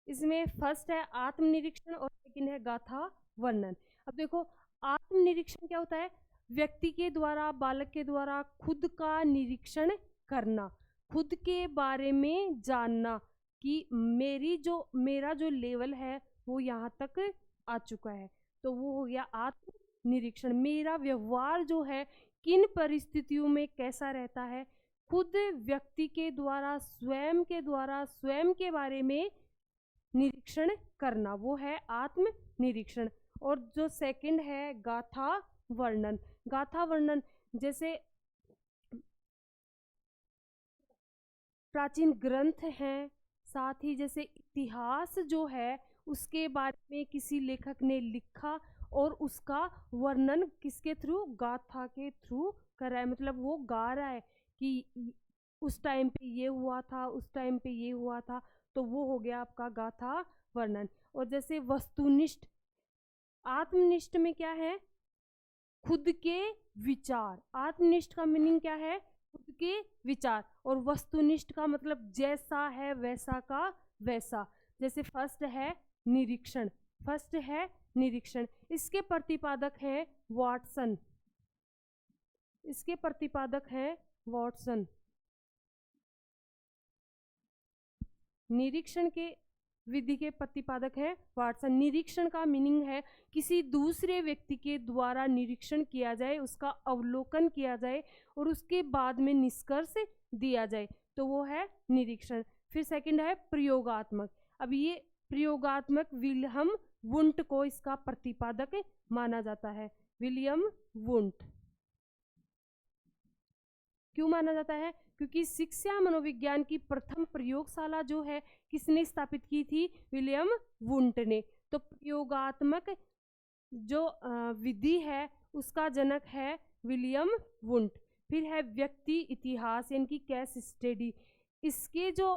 इसमें फर्स्ट है आत्मनिरीक्षण और सेकंड है गाथा वर्णन। अब देखो आत्मनिरीक्षण क्या होता है? व्यक्ति के द्वारा, बालक के द्वारा खुद का निरीक्षण करना, खुद के बारे में जानना कि मेरा जो लेवल है वो यहाँ तक आ चुका है। तो वो हो गया आत्मनिरीक्षण। मेरा व्यवहार जो है किन परिस्थितियों में कैसा रहता है, खुद व्यक्ति के द्वारा, स्वयं के बारे में निरीक्षण करना, वो है आत्मनिरीक्षण। और जो सेकंड है गाथा वर्णन। गाथा वर्णन जैसे प्राचीन ग्रंथ हैं, साथ ही जैसे इतिहास जो है उसके बारे में किसी लेखक ने लिखा और उसका वर्णन किसके थ्रू? गाथा के थ्रू कर रहा है। मतलब वो गा रहा है कि उस टाइम पे ये हुआ था, उस टाइम पे ये हुआ था, तो वो हो गया आपका गाथा वर्णन। और जैसे वस्तुनिष्ठ, आत्मनिष्ठ में क्या है? खुद के विचार। आत्मनिष्ठ का मीनिंग क्या है? खुद के विचार। और वस्तुनिष्ठ का मतलब जैसा है वैसा का वैसा। जैसे फर्स्ट है निरीक्षण, इसके प्रतिपादक है वाटसन, निरीक्षण के विधि के प्रतिपादक है वाटसन। निरीक्षण का मीनिंग है किसी दूसरे व्यक्ति के द्वारा निरीक्षण किया जाए, उसका अवलोकन किया जाए और उसके बाद में निष्कर्ष दिया जाए, तो वो है निरीक्षण। फिर सेकंड है प्रयोगात्मक। अब ये प्रयोगात्मक विलियम वुंट को इसका प्रतिपादक माना जाता है। विलियम वुंट क्यों माना जाता है? क्योंकि शिक्षा मनोविज्ञान की प्रथम प्रयोगशाला जो है किसने स्थापित की थी? विलियम वुंट ने। तो प्रयोगात्मक जो विधि है उसका जनक है विलियम वुंट। फिर है व्यक्ति इतिहास यानी कि केस स्टडी। इसके जो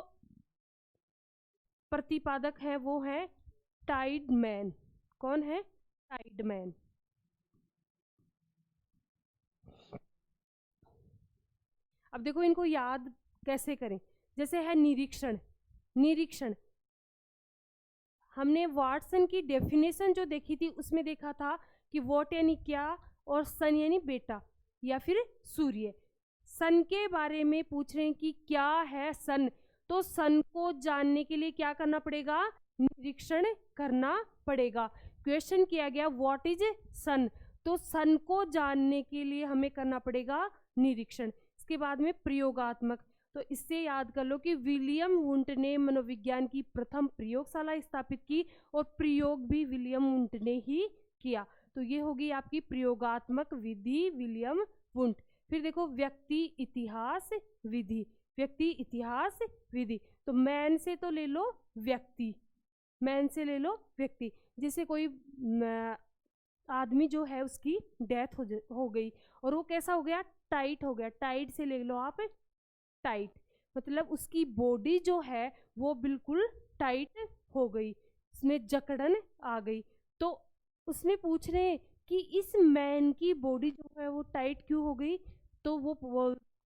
प्रतिपादक है वो है टाइडमैन। कौन है? टाइडमैन। अब देखो इनको याद कैसे करें। जैसे है निरीक्षण हमने वाटसन की डेफिनेशन जो देखी थी उसमें देखा था कि वॉट यानी क्या और सन यानी बेटा या फिर सूर्य। सन के बारे में पूछ रहे हैं कि क्या है सन, तो सन को जानने के लिए क्या करना पड़ेगा? निरीक्षण करना पड़ेगा। क्वेश्चन किया गया व्हाट इज सन, तो सन को जानने के लिए हमें करना पड़ेगा निरीक्षण। इसके बाद में प्रयोगात्मक, तो इससे याद कर लो कि विलियम वुंट ने मनोविज्ञान की प्रथम प्रयोगशाला स्थापित की और प्रयोग भी विलियम वुंट ने ही किया। तो ये होगी आपकी प्रयोगात्मक विधि विलियम वुंट। फिर देखो व्यक्ति इतिहास विधि। तो मैन से तो ले लो व्यक्ति, जैसे कोई आदमी जो है उसकी डेथ हो गई और वो कैसा हो गया? टाइट हो गया। टाइट से ले लो आप टाइट, मतलब उसकी बॉडी जो है वो बिल्कुल टाइट हो गई, उसमें जकड़न आ गई। तो उसमें पूछ रहे हैं कि इस मैन की बॉडी जो है वो टाइट क्यों हो गई? तो वो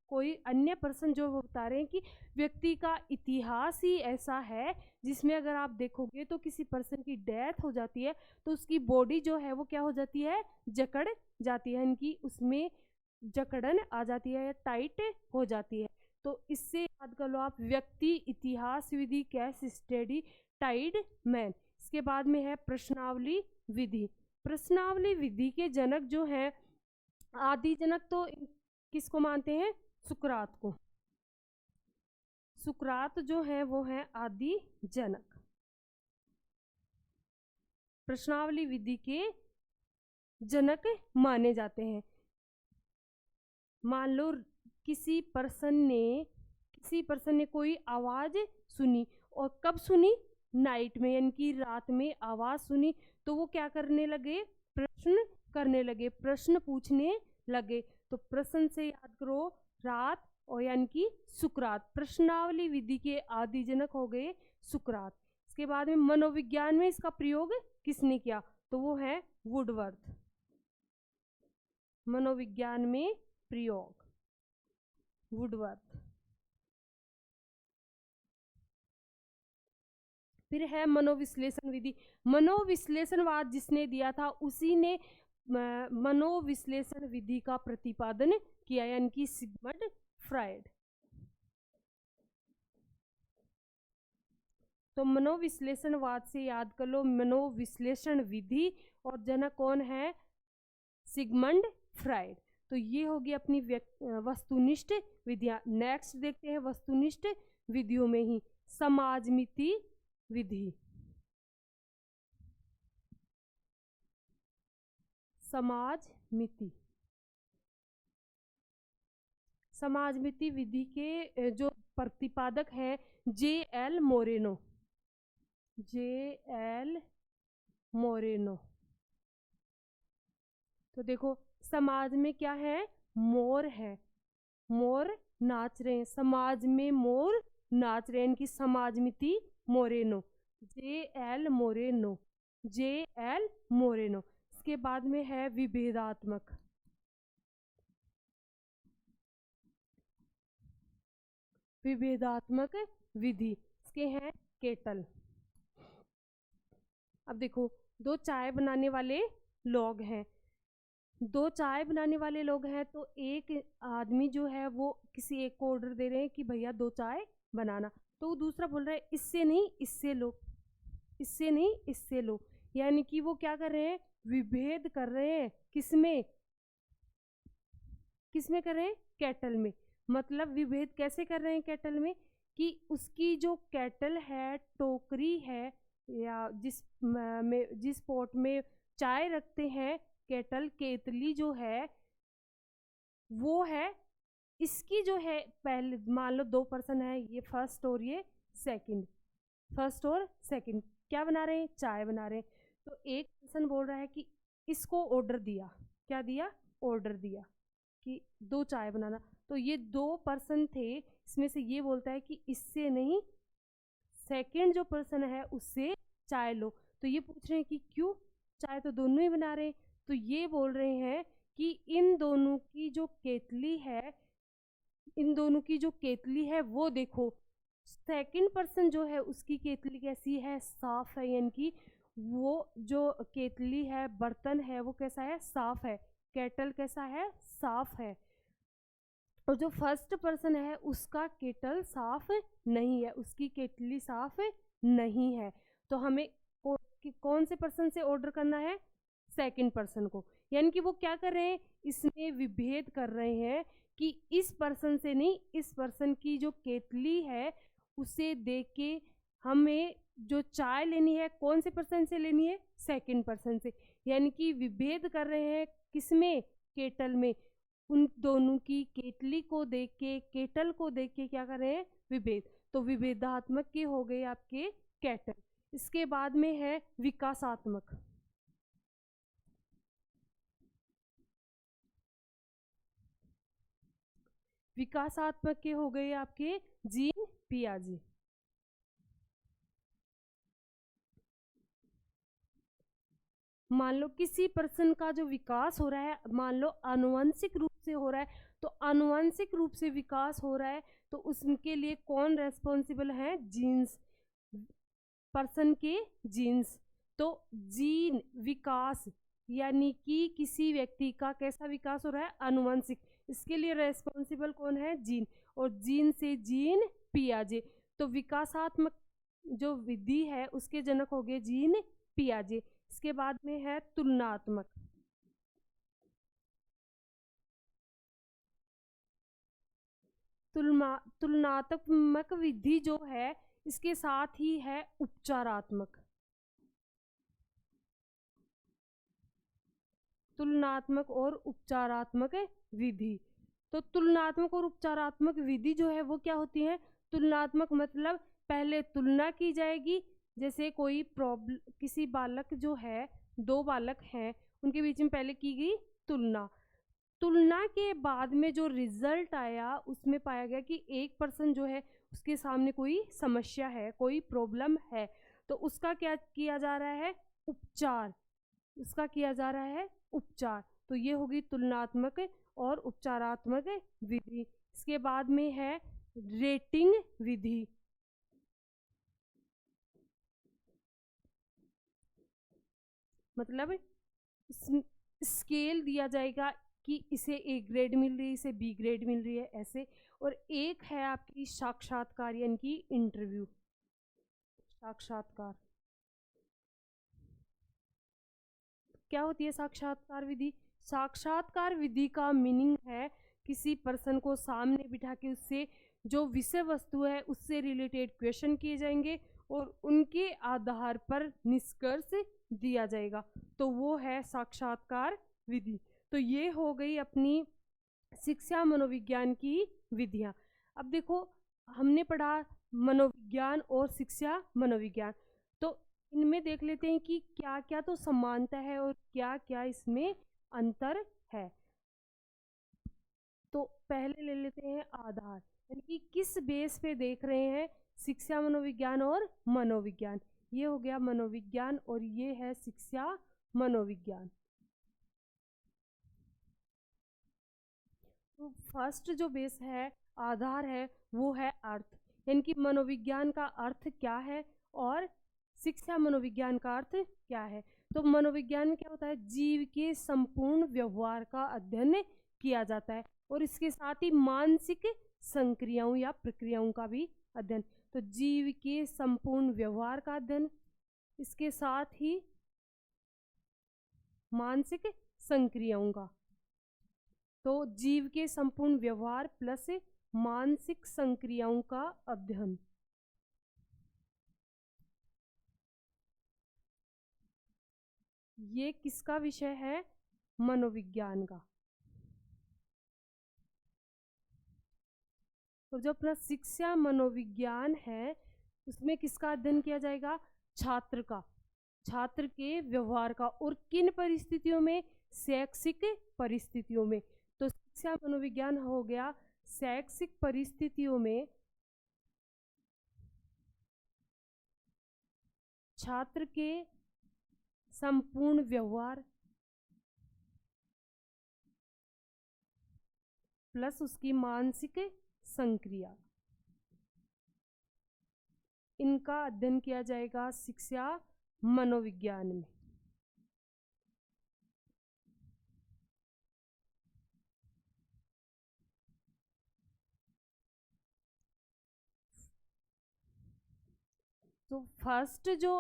कोई अन्य पर्सन जो वो बता रहे हैं कि व्यक्ति का इतिहास ही ऐसा है जिसमें अगर आप देखोगे तो किसी पर्सन की डेथ हो जाती है तो उसकी बॉडी जो है वो क्या हो जाती है? जकड़ जाती है, इनकी उसमें जकड़न आ जाती है या टाइट हो जाती है। तो इससे याद कर लो आप व्यक्ति इतिहास विधि केस स्टडी टाइड मैन। इसके बाद में है प्रश्नावली विधि। प्रश्नावली विधि के जनक जो है, आदि जनक तो किसको मानते हैं? सुकरात को। सुकरात जो है वो है आदि जनक। प्रश्नावली विधि के जनक माने जाते हैं। मान लो किसी पर्सन ने कोई आवाज सुनी, और कब सुनी? नाइट में, यानी कि रात में आवाज सुनी, तो वो क्या करने लगे? प्रश्न करने लगे, प्रश्न पूछने लगे। तो प्रश्न से याद करो रात और यानी कि सुकरात। प्रश्नावली विधि के आदि जनक हो गए सुकरात। इसके बाद में मनोविज्ञान में इसका प्रयोग किसने किया? तो वो है वुडवर्थ। मनोविज्ञान में प्रयोग वुडवर्थ। फिर है मनोविश्लेषण विधि। मनोविश्लेषणवाद जिसने दिया था उसी ने मनोविश्लेषण विधि का प्रतिपादन किया, यानी कि सिगमंड फ्रायड। तो मनोविश्लेषणवाद से याद कर लो, मनोविश्लेषण विधि, और जनक कौन है? Sigmund Freud. तो ये होगी अपनी वस्तुनिष्ठ विधियां। नेक्स्ट देखते हैं वस्तुनिष्ठ विधियों में ही समाजमिति विधि। समाजमिति, समाजमिति विधि के जो प्रतिपादक हैं J.L. मोरेनो। J.L. मोरेनो। तो देखो समाज में क्या है? मोर है, मोर नाच रहे हैं, समाज में मोर नाच रहे हैं, इनकी समाजमिति Moreno, J.L. Moreno, J.L. Moreno. इसके बाद में है विभेदात्मक, विभेदात्मक विधि, इसके हैं केटल। अब देखो दो चाय बनाने वाले लोग हैं, दो चाय बनाने वाले लोग हैं, तो एक आदमी जो है वो किसी एक को ऑर्डर दे रहे हैं कि भैया दो चाय बनाना, तो दूसरा बोल रहा है इससे नहीं इससे लो, इससे नहीं इससे लो, यानी कि वो क्या कर रहे हैं? विभेद कर रहे हैं। किसमें? किसमें कर रहे हैं? केटल में। मतलब विभेद कैसे कर रहे हैं केटल में? कि उसकी जो केटल है, टोकरी है, या जिस पॉट में चाय रखते हैं, केटल, केतली जो है वो है, इसकी जो है पहले मान लो 2 पर्सन है, ये फर्स्ट और ये सेकंड, फर्स्ट और सेकंड क्या बना रहे हैं? चाय बना रहे हैं। तो एक पर्सन बोल रहा है कि इसको ऑर्डर दिया, क्या दिया? ऑर्डर दिया कि दो चाय बनाना। तो ये 2 पर्सन थे, इसमें से ये बोलता है कि इससे नहीं, सेकंड जो पर्सन है उससे चाय लो। तो ये पूछ रहे हैं कि क्यों? चाय तो दोनों ही बना रहे हैं। तो ये बोल रहे हैं कि इन दोनों की जो केतली है, इन दोनों की जो केतली है वो देखो, सेकंड पर्सन जो है उसकी केतली कैसी है? साफ है, यानी कि वो जो केतली है, बर्तन है, वो कैसा है? साफ है। केटल कैसा है? साफ है। और जो फर्स्ट पर्सन है उसका केटल साफ नहीं है, उसकी केतली साफ नहीं है। तो हमें कौन से पर्सन से ऑर्डर करना है? सेकंड पर्सन को। यानी कि वो क्या कर रहे हैं? इसमें विभेद कर रहे हैं कि इस पर्सन से नहीं, इस पर्सन की जो केतली है उसे देख के हमें जो चाय लेनी है कौन से पर्सन से लेनी है? सेकंड पर्सन से। यानी कि विभेद कर रहे हैं किसमें? केटल में। उन दोनों की केतली को देख के, केटल को देख के क्या कर रहे हैं? विभेद। तो विभेदात्मक के हो गए आपके केटल। इसके बाद में है विकासात्मक। विकासात्मक के हो गए आपके जीन पियाजे। मान लो किसी पर्सन का जो विकास हो रहा है, मान लो आनुवंशिक रूप से हो रहा है, तो आनुवंशिक रूप से विकास हो रहा है, तो उसके लिए कौन रेस्पॉन्सिबल है? जीन्स, पर्सन के जीन्स। तो जीन विकास, यानी कि किसी व्यक्ति का कैसा विकास हो रहा है? आनुवंशिक। इसके लिए रेस्पॉन्सिबल कौन है? जीन। और जीन से जीन पियाजे। तो विकासात्मक जो विधि है उसके जनक हो गए जीन पियाजे। इसके बाद में है तुलनात्मक। तुलनात्मक विधि जो है इसके साथ ही है उपचारात्मक। तुलनात्मक और उपचारात्मक विधि। तो तुलनात्मक और उपचारात्मक विधि जो है वो क्या होती है? तुलनात्मक मतलब पहले तुलना की जाएगी, जैसे कोई प्रॉब्लम, किसी बालक जो है, 2 बालक हैं, उनके बीच में पहले की गई तुलना। तुलना के बाद में जो रिजल्ट आया उसमें पाया गया कि एक पर्सन जो है उसके सामने कोई समस्या है, कोई प्रॉब्लम है, तो उसका क्या किया जा रहा है? उपचार। उसका किया जा रहा है उपचार। तो ये होगी तुलनात्मक और उपचारात्मक विधि। इसके बाद में है रेटिंग विधि। मतलब स्केल दिया जाएगा कि इसे ए ग्रेड मिल रही है, इसे बी ग्रेड मिल रही है, ऐसे। और एक है आपकी साक्षात्कार यानी कि इंटरव्यू। साक्षात्कार क्या होती है? साक्षात्कार विधि। साक्षात्कार विधि का मीनिंग है किसी पर्सन को सामने बिठा के उससे जो विषय वस्तु है उससे रिलेटेड क्वेश्चन किए जाएंगे और उनके आधार पर निष्कर्ष दिया जाएगा, तो वो है साक्षात्कार विधि। तो ये हो गई अपनी शिक्षा मनोविज्ञान की विधियां। अब देखो, हमने पढ़ा मनोविज्ञान और शिक्षा मनोविज्ञान, तो इनमें देख लेते हैं कि क्या क्या तो समानता है और क्या क्या इसमें अंतर है। तो पहले ले लेते हैं आधार, यानी कि किस बेस पे देख रहे हैं शिक्षा मनोविज्ञान और मनोविज्ञान। ये हो गया मनोविज्ञान और ये है शिक्षा मनोविज्ञान। तो फर्स्ट जो बेस है, आधार है, वो है अर्थ, यानी कि मनोविज्ञान का अर्थ क्या है और शिक्षा मनोविज्ञान का अर्थ क्या है। तो मनोविज्ञान में क्या होता है? जीव के संपूर्ण व्यवहार का अध्ययन किया जाता है और इसके साथ ही मानसिक संक्रियाओं या प्रक्रियाओं का भी अध्ययन। तो जीव के संपूर्ण व्यवहार का अध्ययन, इसके साथ ही मानसिक संक्रियाओं का। तो जीव के संपूर्ण व्यवहार प्लस मानसिक संक्रियाओं का अध्ययन। ये किसका विषय है? मनोविज्ञान का। और जो अपना शिक्षा मनोविज्ञान है उसमें किसका अध्ययन किया जाएगा? छात्र का, छात्र के व्यवहार का। और किन परिस्थितियों में? शैक्षिक परिस्थितियों में। तो शिक्षा मनोविज्ञान हो गया शैक्षिक परिस्थितियों में छात्र के संपूर्ण व्यवहार प्लस उसकी मानसिक संक्रिया, इनका अध्ययन किया जाएगा शिक्षा मनोविज्ञान में। तो फर्स्ट जो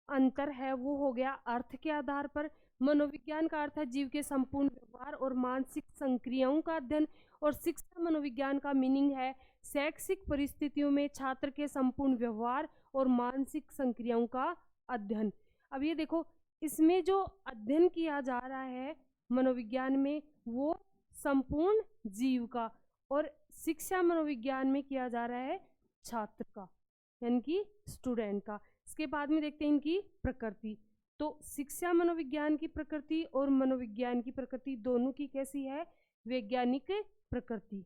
अंतर है वो हो गया अर्थ के आधार पर। मनोविज्ञान का अर्थ है जीव के संपूर्ण व्यवहार और मानसिक संक्रियाओं का अध्ययन, और शिक्षा मनोविज्ञान का मीनिंग है शैक्षिक परिस्थितियों में छात्र के संपूर्ण व्यवहार और मानसिक संक्रियाओं का अध्ययन। अब ये देखो, इसमें जो अध्ययन किया जा रहा है मनोविज्ञान में वो संपूर्ण जीव का, और शिक्षा मनोविज्ञान में किया जा रहा है छात्र का यानी कि स्टूडेंट का। इसके बाद में देखते हैं इनकी प्रकृति। तो शिक्षा मनोविज्ञान की प्रकृति और मनोविज्ञान की प्रकृति दोनों की कैसी है? वैज्ञानिक प्रकृति।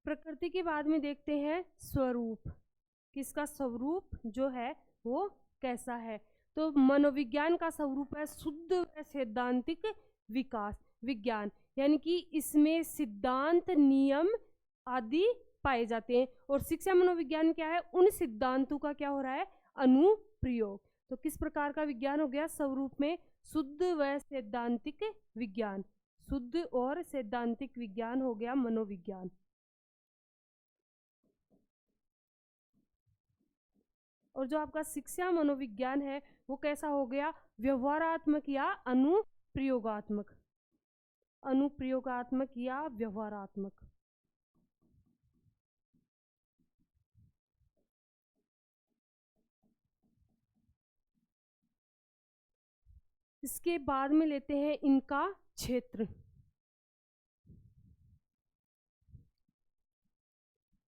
प्रकृति के बाद में देखते हैं स्वरूप, किसका स्वरूप जो है वो कैसा है। तो मनोविज्ञान का स्वरूप है शुद्ध व सैद्धांतिक विकास विज्ञान, यानी कि इसमें सिद्धांत नियम आदि पाए जाते हैं। और शिक्षा मनोविज्ञान क्या है? उन सिद्धांतों का क्या हो रहा है? अनुप्रयोग। तो किस प्रकार का विज्ञान हो गया? स्वरूप में शुद्ध व सैद्धांतिक विज्ञान, शुद्ध और सैद्धांतिक विज्ञान हो गया मनोविज्ञान। और जो आपका शिक्षा मनोविज्ञान है वो कैसा हो गया? व्यवहारात्मक या अनुप्रयोगात्मक, अनुप्रयोगात्मक या व्यवहारात्मक। इसके बाद में लेते हैं इनका क्षेत्र।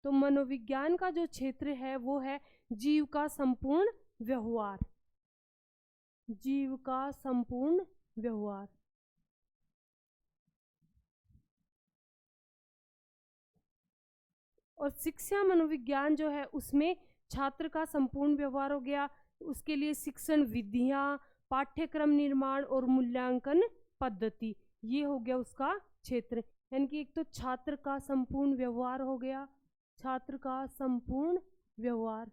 तो मनोविज्ञान का जो क्षेत्र है वो है जीव का संपूर्ण व्यवहार, जीव का संपूर्ण व्यवहार। और शिक्षा मनोविज्ञान जो है उसमें छात्र का संपूर्ण व्यवहार हो गया, उसके लिए शिक्षण विधियां, पाठ्यक्रम निर्माण और मूल्यांकन पद्धति, ये हो गया उसका क्षेत्र। यानी कि एक तो छात्र का संपूर्ण व्यवहार हो गया, छात्र का संपूर्ण व्यवहार।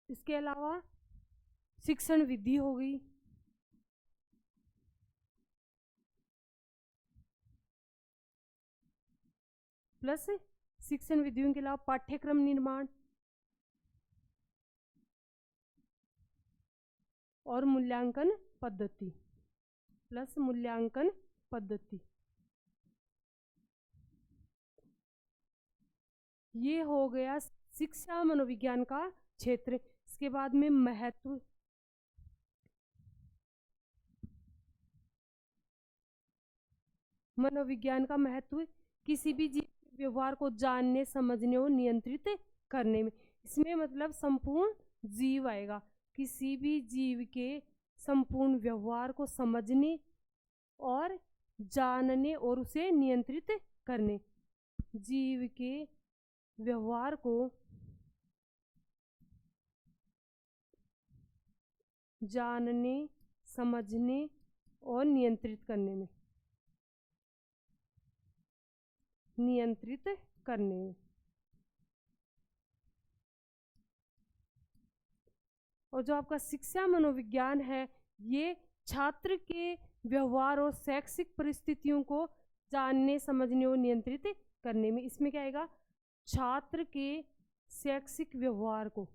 इसके अलावा शिक्षण विधि हो गई, प्लस शिक्षण विधियों के अलावा पाठ्यक्रम निर्माण और मूल्यांकन पद्धति, प्लस मूल्यांकन पद्धति। ये हो गया शिक्षा मनोविज्ञान का क्षेत्र। इसके बाद में महत्व, मनोविज्ञान का महत्व किसी भी जीव के व्यवहार को जानने, समझने और नियंत्रित करने में। इसमें मतलब संपूर्ण जीव आएगा। किसी भी जीव के संपूर्ण व्यवहार को समझने और जानने और उसे नियंत्रित करने। जीव के व्यवहार को जानने, समझने और नियंत्रित करने में, और जो आपका शिक्षा मनोविज्ञान है, ये छात्र के व्यवहार और शैक्षिक परिस्थितियों को जानने, समझने और नियंत्रित करने में। इसमें क्या आएगा? छात्र के शैक्षिक व्यवहार को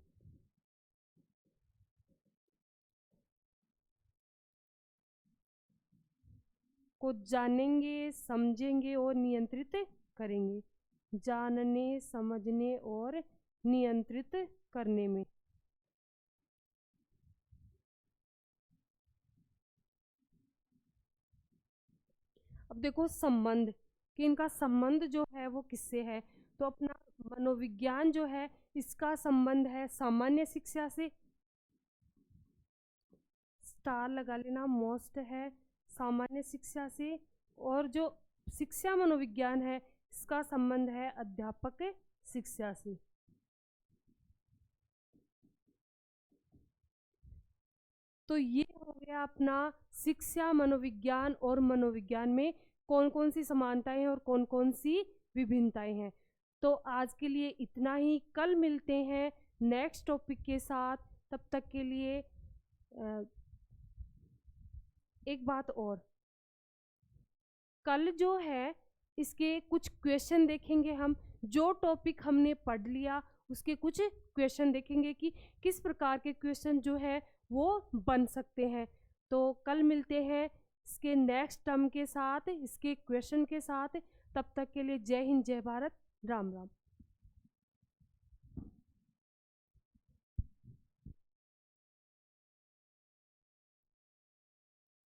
जानेंगे, समझेंगे और नियंत्रित करेंगे। जानने, समझने और नियंत्रित करने में। अब देखो संबंध, कि इनका संबंध जो है वो किससे है। तो अपना मनोविज्ञान जो है इसका संबंध है सामान्य शिक्षा से, स्टार लगा लेना, मोस्ट है सामान्य शिक्षा से। और जो शिक्षा मनोविज्ञान है इसका संबंध है अध्यापक शिक्षा से। तो ये हो गया अपना शिक्षा मनोविज्ञान और मनोविज्ञान में कौन कौन सी समानताएं हैं और कौन कौन सी विभिन्नताएं हैं। तो आज के लिए इतना ही, कल मिलते हैं नेक्स्ट टॉपिक के साथ। तब तक के लिए एक बात और, कल जो है इसके कुछ क्वेश्चन देखेंगे हम। जो टॉपिक हमने पढ़ लिया उसके कुछ क्वेश्चन देखेंगे कि किस प्रकार के क्वेश्चन जो है वो बन सकते हैं। तो कल मिलते हैं इसके नेक्स्ट टर्म के साथ, इसके क्वेश्चन के साथ। तब तक के लिए जय हिंद, जय भारत, राम राम।